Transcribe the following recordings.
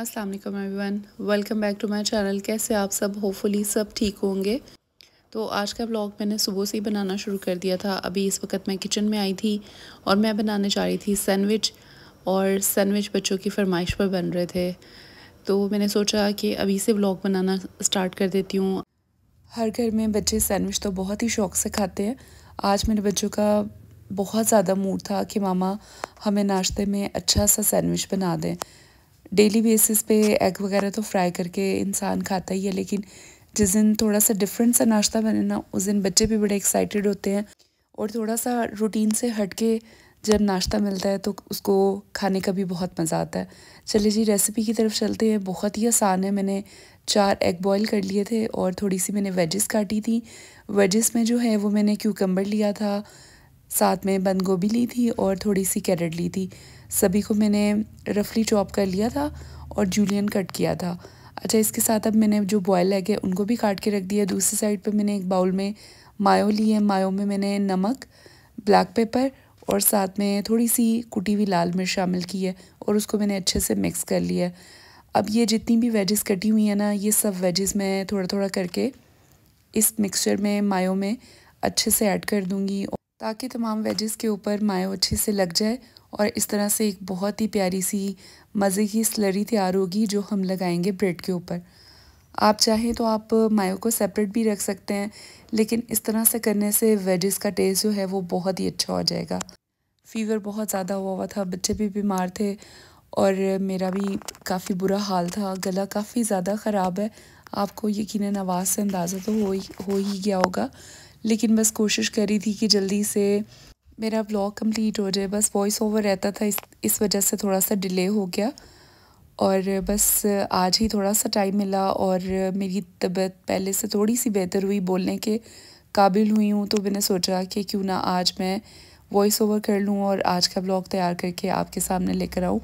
अस्सलाम वालेकुम everyone, welcome back to my channel. कैसे आप सब? होपफुली सब ठीक होंगे। तो आज का व्लॉग मैंने सुबह से ही बनाना शुरू कर दिया था। अभी इस वक्त मैं किचन में आई थी और मैं बनाने जा रही थी सैंडविच। और सैंडविच बच्चों की फरमाइश पर बन रहे थे, तो मैंने सोचा कि अभी से व्लॉग बनाना स्टार्ट कर देती हूँ। हर घर में बच्चे सैंडविच तो बहुत ही शौक़ से खाते हैं। आज मेरे बच्चों का बहुत ज़्यादा मूड था कि मामा हमें नाश्ते में अच्छा सा सैंडविच बना दें। डेली बेसिस पे एग वगैरह तो फ्राई करके इंसान खाता ही है, लेकिन जिस दिन थोड़ा सा डिफरेंट सा नाश्ता बने ना, उस दिन बच्चे भी बड़े एक्साइटेड होते हैं। और थोड़ा सा रूटीन से हट के जब नाश्ता मिलता है तो उसको खाने का भी बहुत मज़ा आता है। चलिए जी, रेसिपी की तरफ चलते हैं। बहुत ही आसान है। मैंने 4 एग बॉईल कर लिए थे और थोड़ी सी मैंने वेजिस काटी थी। वेजिस में जो है वो मैंने क्यूकम्बर लिया था, साथ में बंद गोभी ली थी और थोड़ी सी कैरेट ली थी। सभी को मैंने रफली चॉप कर लिया था और जूलियन कट किया था। अच्छा, इसके साथ अब मैंने जो बॉयल एग है उनको भी काट के रख दिया। दूसरी साइड पे मैंने एक बाउल में मायो ली है। मायो में मैंने नमक, ब्लैक पेपर और साथ में थोड़ी सी कुटी हुई लाल मिर्च शामिल की है और उसको मैंने अच्छे से मिक्स कर लिया है। अब ये जितनी भी वेजिस कटी हुई है ना, ये सब वेजिस मैं थोड़ा थोड़ा करके इस मिक्सचर में, मायो में अच्छे से ऐड कर दूँगी, ताकि तमाम वेजिस के ऊपर मायो अच्छे से लग जाए। और इस तरह से एक बहुत ही प्यारी सी मज़े की स्लरी तैयार होगी जो हम लगाएंगे ब्रेड के ऊपर। आप चाहें तो आप मायो को सेपरेट भी रख सकते हैं, लेकिन इस तरह से करने से वेजिस का टेस्ट जो है वो बहुत ही अच्छा हो जाएगा। फ़ीवर बहुत ज़्यादा हुआ था, बच्चे भी बीमार थे और मेरा भी काफ़ी बुरा हाल था। गला काफ़ी ज़्यादा ख़राब है। आपको यकीनन आवाज़ से अंदाज़ा तो हो ही गया होगा, लेकिन बस कोशिश करी थी कि जल्दी से मेरा व्लॉग कंप्लीट हो जाए। बस वॉइस ओवर रहता था, इस वजह से थोड़ा सा डिले हो गया। और बस आज ही थोड़ा सा टाइम मिला और मेरी तबीयत पहले से थोड़ी सी बेहतर हुई, बोलने के काबिल हुई हूँ, तो मैंने सोचा कि क्यों ना आज मैं वॉइस ओवर कर लूँ और आज का व्लॉग तैयार करके आपके सामने लेकर आऊँ।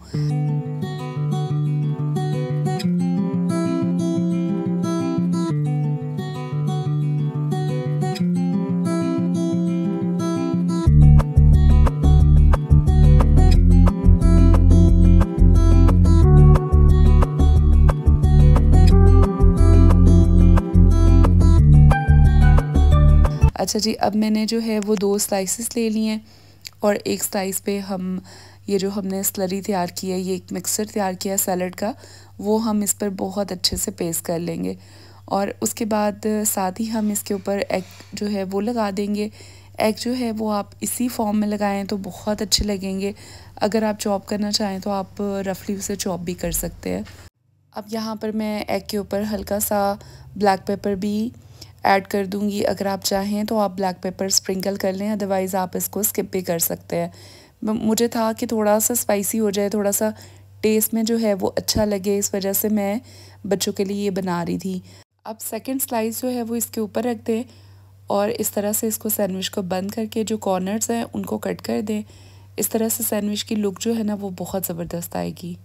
अच्छा जी, अब मैंने जो है वो 2 स्लाइसेस ले लिए हैं और एक स्लाइस पे हम ये जो हमने स्लरी तैयार की है, ये एक मिक्सचर तैयार किया है सैलड का, वो हम इस पर बहुत अच्छे से पेस्ट कर लेंगे। और उसके बाद साथ ही हम इसके ऊपर एग जो है वो लगा देंगे। एग जो है वो आप इसी फॉर्म में लगाएं तो बहुत अच्छे लगेंगे। अगर आप चॉप करना चाहें तो आप रफली उसे चॉप भी कर सकते हैं। अब यहाँ पर मैं एग के ऊपर हल्का सा ब्लैक पेपर भी ऐड कर दूँगी। अगर आप चाहें तो आप ब्लैक पेपर स्प्रिंकल कर लें, अदरवाइज़ आप इसको स्किप भी कर सकते हैं। मुझे था कि थोड़ा सा स्पाइसी हो जाए, थोड़ा सा टेस्ट में जो है वो अच्छा लगे, इस वजह से मैं बच्चों के लिए ये बना रही थी। अब सेकंड स्लाइस जो है वो इसके ऊपर रख दें और इस तरह से इसको सैंडविच को बंद करके जो कॉर्नर्स हैं उनको कट कर दें। इस तरह से सैंडविच की लुक जो है ना वो बहुत ज़बरदस्त आएगी।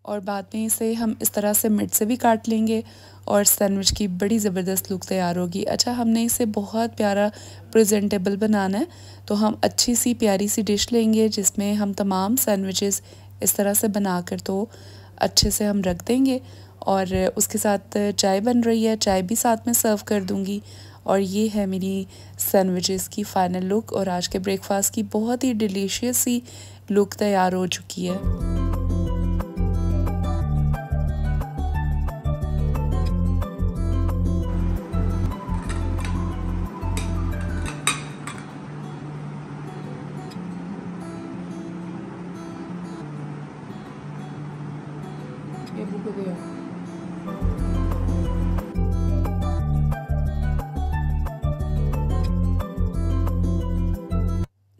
और बाद में इसे हम इस तरह से मिड से भी काट लेंगे और सैंडविच की बड़ी ज़बरदस्त लुक तैयार होगी। अच्छा, हमने इसे बहुत प्यारा प्रेजेंटेबल बनाना है, तो हम अच्छी सी प्यारी सी डिश लेंगे जिसमें हम तमाम सैंडविचेस इस तरह से बनाकर तो अच्छे से हम रख देंगे। और उसके साथ चाय बन रही है, चाय भी साथ में सर्व कर दूँगी। और ये है मेरी सैंडविचेस की फ़ाइनल लुक और आज के ब्रेकफास्ट की बहुत ही डिलीशियस सी लुक तैयार हो चुकी है।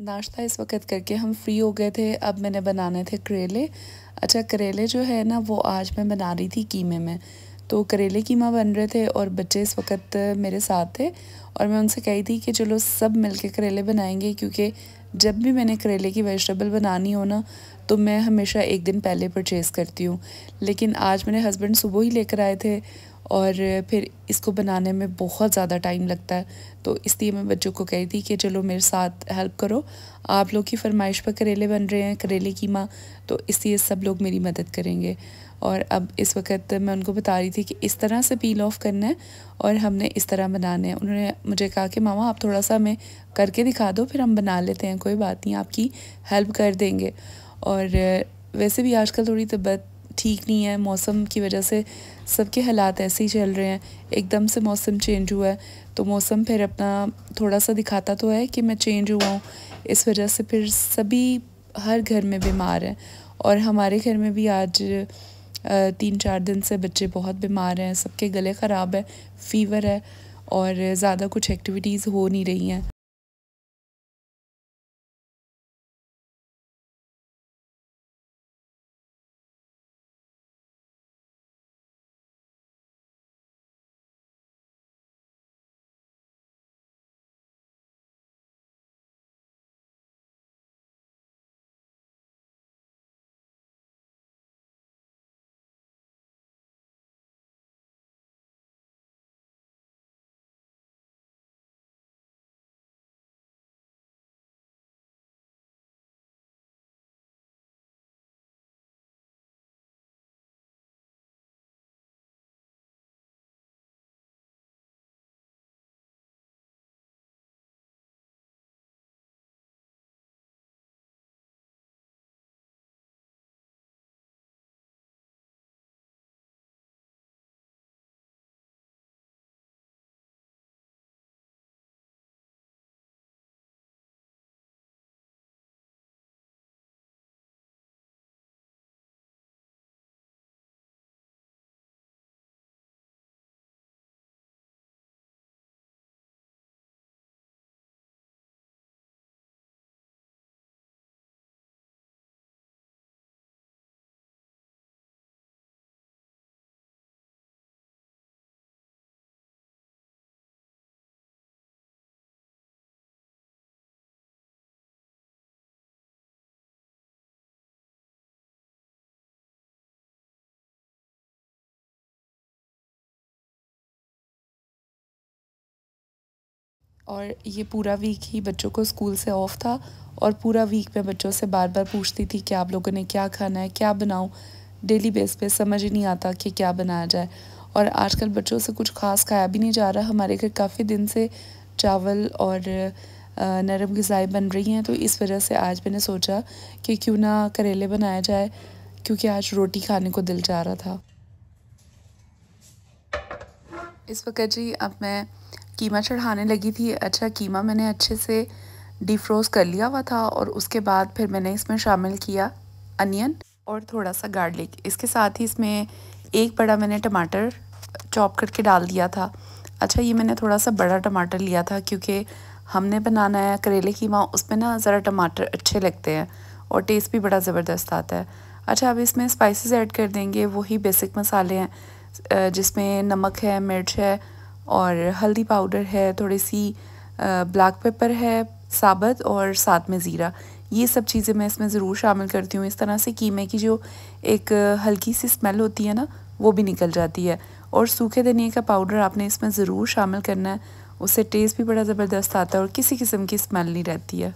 नाश्ता इस वक्त करके हम फ्री हो गए थे। अब मैंने बनाने थे करेले। अच्छा, करेले जो है ना वो आज मैं बना रही थी कीमे में। तो करेले कीमा बन रहे थे और बच्चे इस वक्त मेरे साथ थे और मैं उनसे कही थी कि चलो सब मिलके करेले बनाएंगे, क्योंकि जब भी मैंने करेले की वेजिटेबल बनानी हो ना तो मैं हमेशा एक दिन पहले परचेज़ करती हूँ। लेकिन आज मेरे हस्बैंड सुबह ही लेकर आए थे और फिर इसको बनाने में बहुत ज़्यादा टाइम लगता है, तो इसलिए मैं बच्चों को कही थी कि चलो मेरे साथ हेल्प करो। आप लोग की फरमाइश पर करेले बन रहे हैं, करेले कीमा, तो इसलिए सब लोग मेरी मदद करेंगे। और अब इस वक्त मैं उनको बता रही थी कि इस तरह से पील ऑफ करना है और हमने इस तरह बनाने हैं। उन्होंने मुझे कहा कि मामा आप थोड़ा सा हमें करके दिखा दो, फिर हम बना लेते हैं, कोई बात नहीं, आपकी हेल्प कर देंगे। और वैसे भी आजकल थोड़ी तबीयत ठीक नहीं है, मौसम की वजह से सबके हालात ऐसे ही चल रहे हैं। एकदम से मौसम चेंज हुआ है तो मौसम फिर अपना थोड़ा सा दिखाता तो है कि मैं चेंज हुआ हूँ, इस वजह से फिर सभी हर घर में बीमार हैं। और हमारे घर में भी आज 3-4 दिन से बच्चे बहुत बीमार हैं, सबके गले ख़राब है, फ़ीवर है और ज़्यादा कुछ एक्टिविटीज़ हो नहीं रही हैं। और ये पूरा वीक ही बच्चों को स्कूल से ऑफ था और पूरा वीक मैं बच्चों से बार बार पूछती थी कि आप लोगों ने क्या खाना है, क्या बनाऊँ। डेली बेस पे समझ ही नहीं आता कि क्या बनाया जाए। और आजकल बच्चों से कुछ खास खाया भी नहीं जा रहा। हमारे घर काफ़ी दिन से चावल और नरम ग़िज़ाएँ बन रही हैं, तो इस वजह से आज मैंने सोचा कि क्यों ना करेले बनाया जाए, क्योंकि आज रोटी खाने को दिल चाह रहा था। इस वक्त जी अब मैं कीमा चढ़ाने लगी थी। अच्छा, कीमा मैंने अच्छे से डिफ्रोज़ कर लिया हुआ था और उसके बाद फिर मैंने इसमें शामिल किया अनियन और थोड़ा सा गार्लिक। इसके साथ ही इसमें एक बड़ा मैंने टमाटर चॉप करके डाल दिया था। अच्छा, ये मैंने थोड़ा सा बड़ा टमाटर लिया था क्योंकि हमने बनाना है करेले कीमा, उसमें ना ज़रा टमाटर अच्छे लगते हैं और टेस्ट भी बड़ा ज़बरदस्त आता है। अच्छा, अब इसमें स्पाइसेस ऐड कर देंगे, वही बेसिक मसाले हैं जिसमें नमक है, मिर्च है और हल्दी पाउडर है, थोड़ी सी ब्लैक पेपर है साबुत और साथ में ज़ीरा। ये सब चीज़ें मैं इसमें ज़रूर शामिल करती हूँ। इस तरह से कीमे की जो एक हल्की सी स्मेल होती है ना, वो भी निकल जाती है। और सूखे धनिए का पाउडर आपने इसमें ज़रूर शामिल करना है, उससे टेस्ट भी बड़ा ज़बरदस्त आता है और किसी किस्म की स्मेल नहीं रहती है।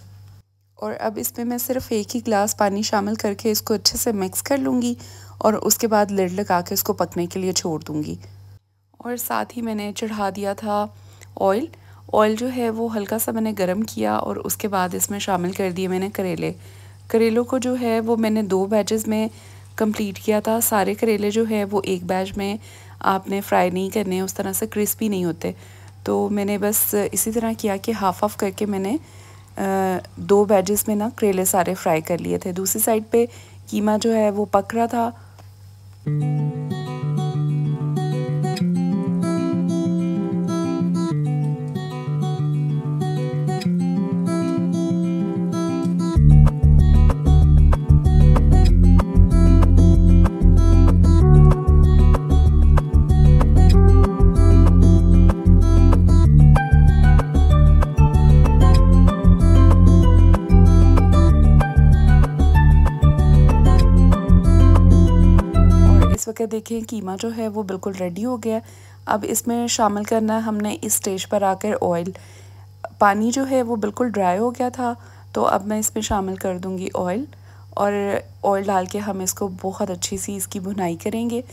और अब इसमें मैं सिर्फ़ एक ही गिलास पानी शामिल करके इसको अच्छे से मिक्स कर लूँगी और उसके बाद लिड लगा के इसको पकने के लिए छोड़ दूँगी। और साथ ही मैंने चढ़ा दिया था ऑयल। ऑयल जो है वो हल्का सा मैंने गरम किया और उसके बाद इसमें शामिल कर दिए मैंने करेले। करेलों को जो है वो मैंने 2 बैचेस में कंप्लीट किया था। सारे करेले जो है वो एक बैच में आपने फ्राई नहीं करने, उस तरह से क्रिस्पी नहीं होते। तो मैंने बस इसी तरह किया कि हाफ़ हाफ़ करके मैंने 2 बैचेस में ना करेले सारे फ्राई कर लिए थे। दूसरी साइड पे कीमा जो है वो पक रहा था। कर देखें कीमा जो है वो बिल्कुल रेडी हो गया। अब इसमें शामिल करना है हमने इस स्टेज पर आकर ऑयल। पानी जो है वो बिल्कुल ड्राई हो गया था, तो अब मैं इसमें शामिल कर दूंगी ऑयल, और ऑयल डाल के हम इसको बहुत अच्छी सी इसकी भुनाई करेंगे।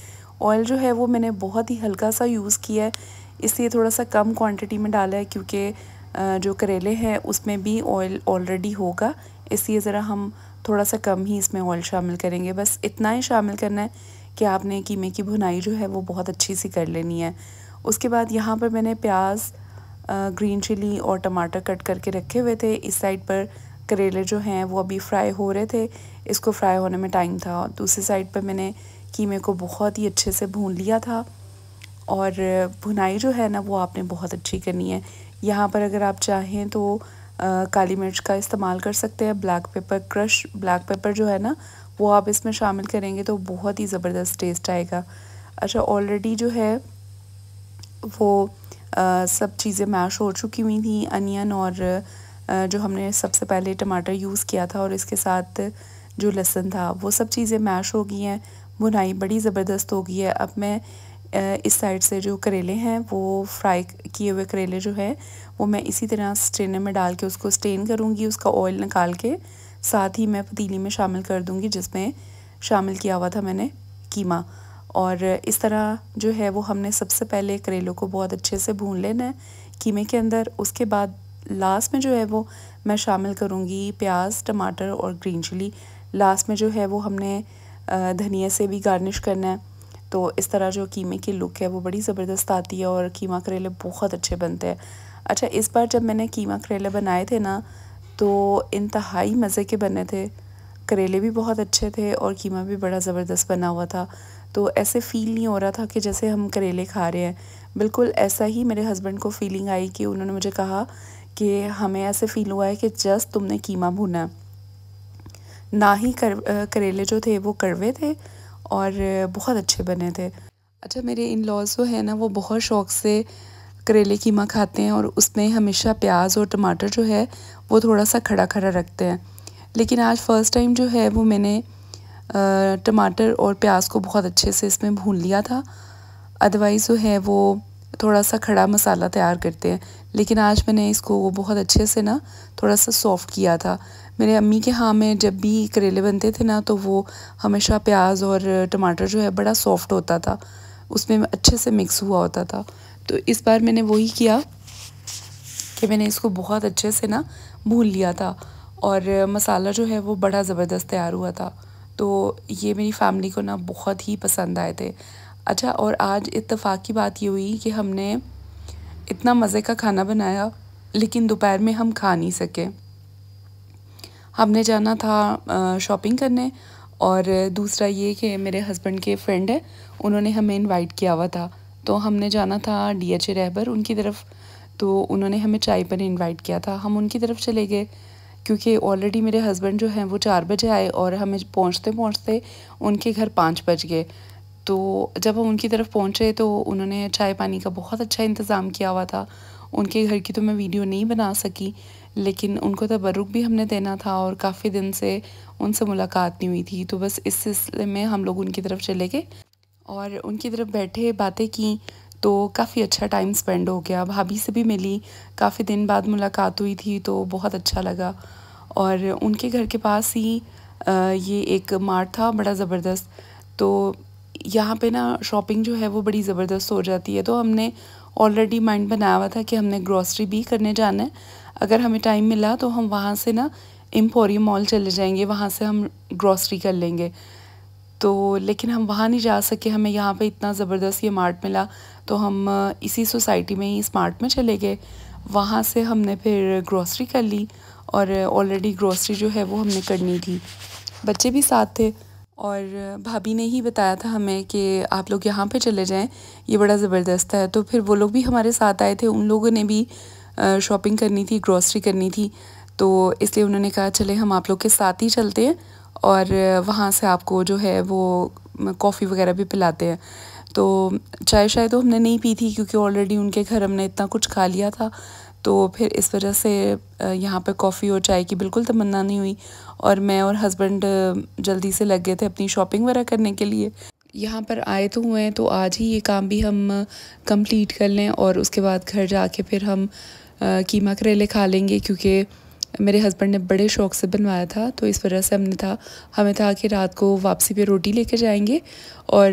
ऑयल जो है वो मैंने बहुत ही हल्का सा यूज़ किया है, इसलिए थोड़ा सा कम क्वांटिटी में डाला है, क्योंकि जो करेले हैं उसमें भी ऑयल ऑलरेडी होगा, इसलिए ज़रा हम थोड़ा सा कम ही इसमें ऑयल शामिल करेंगे। बस इतना ही शामिल करना है कि आपने कीमे की भुनाई जो है वो बहुत अच्छी सी कर लेनी है। उसके बाद यहाँ पर मैंने प्याज, ग्रीन चिली और टमाटर कट करके रखे हुए थे। इस साइड पर करेले जो हैं वो अभी फ्राई हो रहे थे, इसको फ्राई होने में टाइम था। दूसरी साइड पर मैंने कीमे को बहुत ही अच्छे से भून लिया था, और भुनाई जो है ना वो आपने बहुत अच्छी करनी है। यहाँ पर अगर आप चाहें तो काली मिर्च का इस्तेमाल कर सकते हैं। Black pepper, crush black pepper जो है ना वो आप इसमें शामिल करेंगे तो बहुत ही ज़बरदस्त टेस्ट आएगा। अच्छा, ऑलरेडी जो है वो सब चीज़ें मैश हो चुकी हुई थी, अनियन और जो हमने सबसे पहले टमाटर यूज़ किया था और इसके साथ जो लहसुन था वो सब चीज़ें मैश हो गई हैं। भुनाई बड़ी ज़बरदस्त हो गई है। अब मैं इस साइड से जो करेले हैं वो फ्राई किए हुए करेले जो है वो मैं इसी तरह स्ट्रेनर में डाल के उसको स्टेन करूँगी, उसका ऑयल निकाल के साथ ही मैं पतीली में शामिल कर दूँगी जिसमें शामिल किया हुआ था मैंने कीमा। और इस तरह जो है वो हमने सबसे पहले करेलों को बहुत अच्छे से भून लेना है कीमे के अंदर। उसके बाद लास्ट में जो है वो मैं शामिल करूँगी प्याज, टमाटर और ग्रीन चिली। लास्ट में जो है वो हमने धनिया से भी गार्निश करना है। तो इस तरह जो कीमे की लुक है वो बड़ी ज़बरदस्त आती है और कीमा करेले बहुत अच्छे बनते हैं। अच्छा, इस बार जब मैंने कीमा करेले बनाए थे ना तो इंतहाई मज़े के बने थे। करेले भी बहुत अच्छे थे और कीमा भी बड़ा ज़बरदस्त बना हुआ था। तो ऐसे फ़ील नहीं हो रहा था कि जैसे हम करेले खा रहे हैं। बिल्कुल ऐसा ही मेरे हस्बैंड को फ़ीलिंग आई कि उन्होंने मुझे कहा कि हमें ऐसे फ़ील हुआ है कि जस्ट तुमने कीमा भुना है। ना ही करेले जो थे वो कड़वे थे और बहुत अच्छे बने थे। अच्छा, मेरे इन लॉज़ जो है ना वो बहुत शौक़ से करेले कीमा खाते हैं और उसमें हमेशा प्याज और टमाटर जो है वो थोड़ा सा खड़ा खड़ा रखते हैं। लेकिन आज फ़र्स्ट टाइम जो है वो मैंने टमाटर और प्याज को बहुत अच्छे से इसमें भून लिया था। अदरवाइज़ जो है वो थोड़ा सा खड़ा मसाला तैयार करते हैं, लेकिन आज मैंने इसको वो बहुत अच्छे से ना थोड़ा सा सॉफ़्ट किया था। मेरे अम्मी के यहाँ में जब भी करेले बनते थे ना तो वो हमेशा प्याज और टमाटर जो है बड़ा सॉफ़्ट होता था, उसमें अच्छे से मिक्स हुआ होता था। तो इस बार मैंने वही किया कि मैंने इसको बहुत अच्छे से ना भून लिया था और मसाला जो है वो बड़ा ज़बरदस्त तैयार हुआ था। तो ये मेरी फैमिली को ना बहुत ही पसंद आए थे। अच्छा, और आज इत्तेफाक की बात ये हुई कि हमने इतना मज़े का खाना बनाया लेकिन दोपहर में हम खा नहीं सके। हमने जाना था शॉपिंग करने, और दूसरा ये कि मेरे हस्बैंड के फ्रेंड है, उन्होंने हमें इनवाइट किया हुआ था। तो हमने जाना था DHA रहबर उनकी तरफ, तो उन्होंने हमें चाय पर इनवाइट किया था। हम उनकी तरफ चले गए क्योंकि ऑलरेडी मेरे हस्बैंड जो हैं वो 4 बजे आए और हमें पहुंचते पहुंचते उनके घर 5 बज गए। तो जब हम उनकी तरफ पहुंचे तो उन्होंने चाय पानी का बहुत अच्छा इंतज़ाम किया हुआ था। उनके घर की तो मैं वीडियो नहीं बना सकी, लेकिन उनको तबरुक भी हमने देना था और काफ़ी दिन से उनसे मुलाकात नहीं हुई थी। तो बस इस सिलसिले में हम लोग उनकी तरफ चले गए और उनकी तरफ बैठे, बातें की, तो काफ़ी अच्छा टाइम स्पेंड हो गया। भाभी से भी मिली, काफ़ी दिन बाद मुलाकात हुई थी तो बहुत अच्छा लगा। और उनके घर के पास ही ये एक मार्ट था बड़ा ज़बरदस्त, तो यहाँ पे ना शॉपिंग जो है वो बड़ी ज़बरदस्त हो जाती है। तो हमने ऑलरेडी माइंड बनाया हुआ था कि हमने ग्रॉसरी भी करने जाना है। अगर हमें टाइम मिला तो हम वहाँ से ना एम्पोरियम मॉल चले जाएंगे, वहाँ से हम ग्रॉसरी कर लेंगे। तो लेकिन हम वहाँ नहीं जा सके, हमें यहाँ पे इतना ज़बरदस्त ये मार्ट मिला तो हम इसी सोसाइटी में ही इस मार्ट में चले गए। वहाँ से हमने फिर ग्रॉसरी कर ली और ऑलरेडी ग्रॉसरी जो है वो हमने करनी थी। बच्चे भी साथ थे और भाभी ने ही बताया था हमें कि आप लोग यहाँ पे चले जाएं, ये बड़ा ज़बरदस्त है। तो फिर वो लोग भी हमारे साथ आए थे, उन लोगों ने भी शॉपिंग करनी थी, ग्रॉसरी करनी थी, तो इसलिए उन्होंने कहा चले हम आप लोग के साथ ही चलते हैं और वहाँ से आपको जो है वो कॉफ़ी वगैरह भी पिलाते हैं। तो चाय शाय तो हमने नहीं पी थी क्योंकि ऑलरेडी उनके घर हमने इतना कुछ खा लिया था, तो फिर इस वजह से यहाँ पे कॉफ़ी और चाय की बिल्कुल तमन्ना नहीं हुई और मैं और हस्बैंड जल्दी से लग गए थे अपनी शॉपिंग वगैरह करने के लिए। यहाँ पर आए तो हुए हैं तो आज ही ये काम भी हम कंप्लीट कर लें और उसके बाद घर जाके फिर हम कीमा करेले खा लेंगे, क्योंकि मेरे हस्बैंड ने बड़े शौक़ से बनवाया था, तो इस वजह से हमें था कि रात को वापसी पे रोटी लेकर जाएंगे और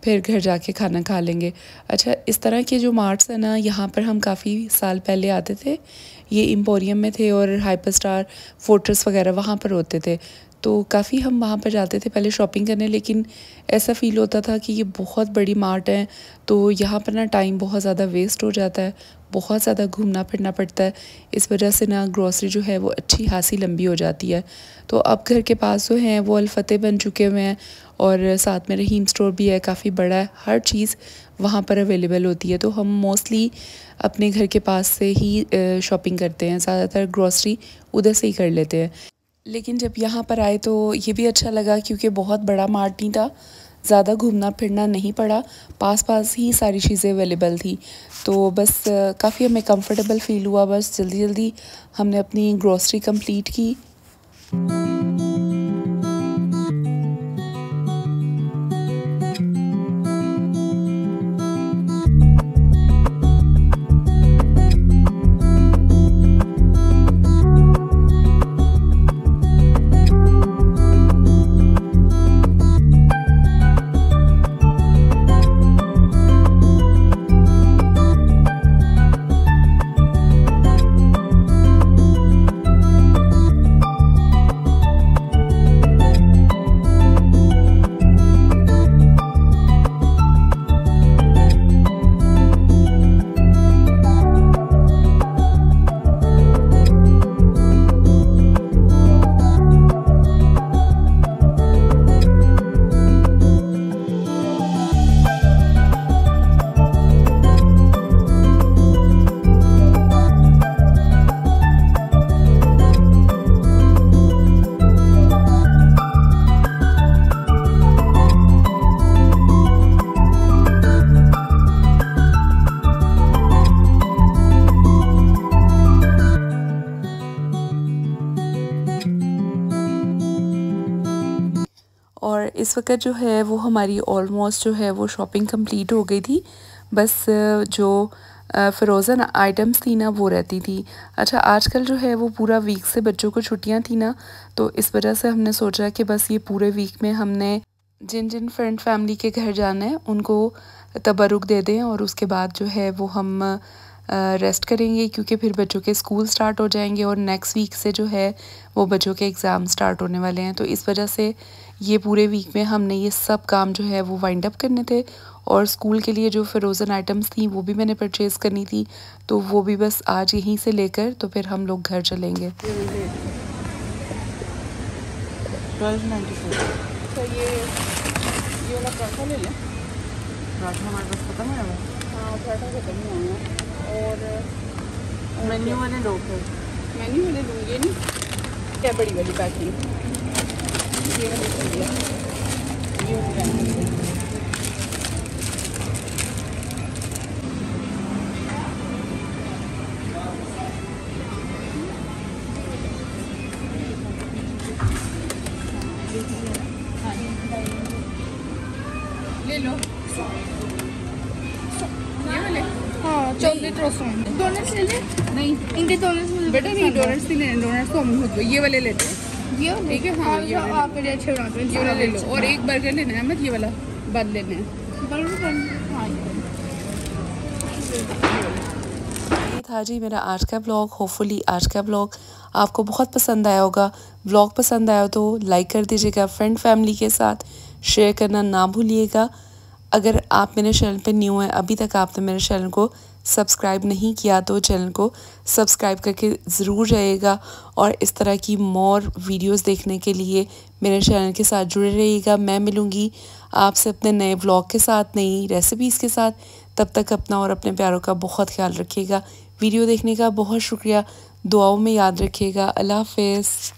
फिर घर जाके खाना खा लेंगे। अच्छा, इस तरह के जो मार्ट्स हैं ना, यहाँ पर हम काफ़ी साल पहले आते थे। ये एम्पोरियम में थे और हाइपर स्टार, फोर्ट्रेस वगैरह वहाँ पर होते थे, तो काफ़ी हम वहाँ पर जाते थे पहले शॉपिंग करने। लेकिन ऐसा फ़ील होता था कि ये बहुत बड़ी मार्ट है, तो यहाँ पर ना टाइम बहुत ज़्यादा वेस्ट हो जाता है, बहुत ज़्यादा घूमना फिरना पड़ता है। इस वजह से ना ग्रॉसरी जो है वो अच्छी खासी लंबी हो जाती है। तो अब घर के पास जो हैं वो अल-फतेह बन चुके हुए हैं और साथ में रहीम स्टोर भी है, काफ़ी बड़ा है, हर चीज़ वहाँ पर अवेलेबल होती है। तो हम मोस्टली अपने घर के पास से ही शॉपिंग करते हैं, ज़्यादातर ग्रॉसरी उधर से ही कर लेते हैं। लेकिन जब यहाँ पर आए तो ये भी अच्छा लगा, क्योंकि बहुत बड़ा मार्ट नहीं था, ज़्यादा घूमना फिरना नहीं पड़ा, पास पास ही सारी चीज़ें अवेलेबल थी। तो बस काफ़ी हमें कंफर्टेबल फ़ील हुआ। बस जल्दी जल्दी हमने अपनी ग्रॉसरी कंप्लीट की। और इस वक्त जो है वो हमारी ऑलमोस्ट जो है वो शॉपिंग कंप्लीट हो गई थी। बस जो फ़्रोज़न आइटम्स थी ना वो रहती थी। अच्छा, आजकल जो है वो पूरा वीक से बच्चों को छुट्टियां थी ना, तो इस वजह से हमने सोचा कि बस ये पूरे वीक में हमने जिन जिन फ्रेंड फैमिली के घर जाना है उनको तबरुक दे दें और उसके बाद जो है वो हम रेस्ट करेंगे, क्योंकि फिर बच्चों के स्कूल स्टार्ट हो जाएंगे और नेक्स्ट वीक से जो है वो बच्चों के एग्ज़ाम स्टार्ट होने वाले हैं। तो इस वजह से ये पूरे वीक में हमने ये सब काम जो है वो वाइंड अप करने थे। और स्कूल के लिए जो फ़्रोज़न आइटम्स थी वो भी मैंने परचेज़ करनी थी, तो वो भी बस आज यहीं से लेकर तो फिर हम लोग घर चलेंगे। 1294। तो ये वाला पराठा ले लें। पराठा हमारे पास खत्म है। हाँ, पराठा खत्म हुआ है। और मेन्यू वाले लो, फिर मेन्यू वाले लूँगी नहीं, क्या बड़ी वाली पैकिंग ये वाली चाहिए, ये ले लो ये वाले। हाँ, चॉकलेट रोस्ट डोनट्स ले लें। नहीं, इनके डोनट्स बेटा नहीं, डोनट्स नहीं लेने, डोनट्स तो हम खुद ये वाले लेते हैं। ये ठीक है। हाँ, ये आप बड़े अच्छे बनाते हैं, ये वाला ले लो। और एक बर्गर लेना है, मत ये वाला बंद लेना है। हाँ, ये था जी मेरा आज का ब्लॉग। होपफुली आज का ब्लॉग आपको बहुत पसंद आया होगा। ब्लॉग पसंद आया तो लाइक कर दीजिएगा, फ्रेंड फैमिली के साथ शेयर करना ना भूलिएगा। अगर आप मेरे चैनल पे न्यू हैं, अभी तक आपने मेरे चैनल को सब्सक्राइब नहीं किया तो चैनल को सब्सक्राइब करके ज़रूर जाइएगा और इस तरह की मोर वीडियोस देखने के लिए मेरे चैनल के साथ जुड़े रहिएगा। मैं मिलूँगी आपसे अपने नए व्लॉग के साथ, नई रेसिपीज़ के साथ। तब तक अपना और अपने प्यारों का बहुत ख्याल रखिएगा। वीडियो देखने का बहुत शुक्रिया, दुआओं में याद रखिएगा। अल्लाह हाफ़िज़।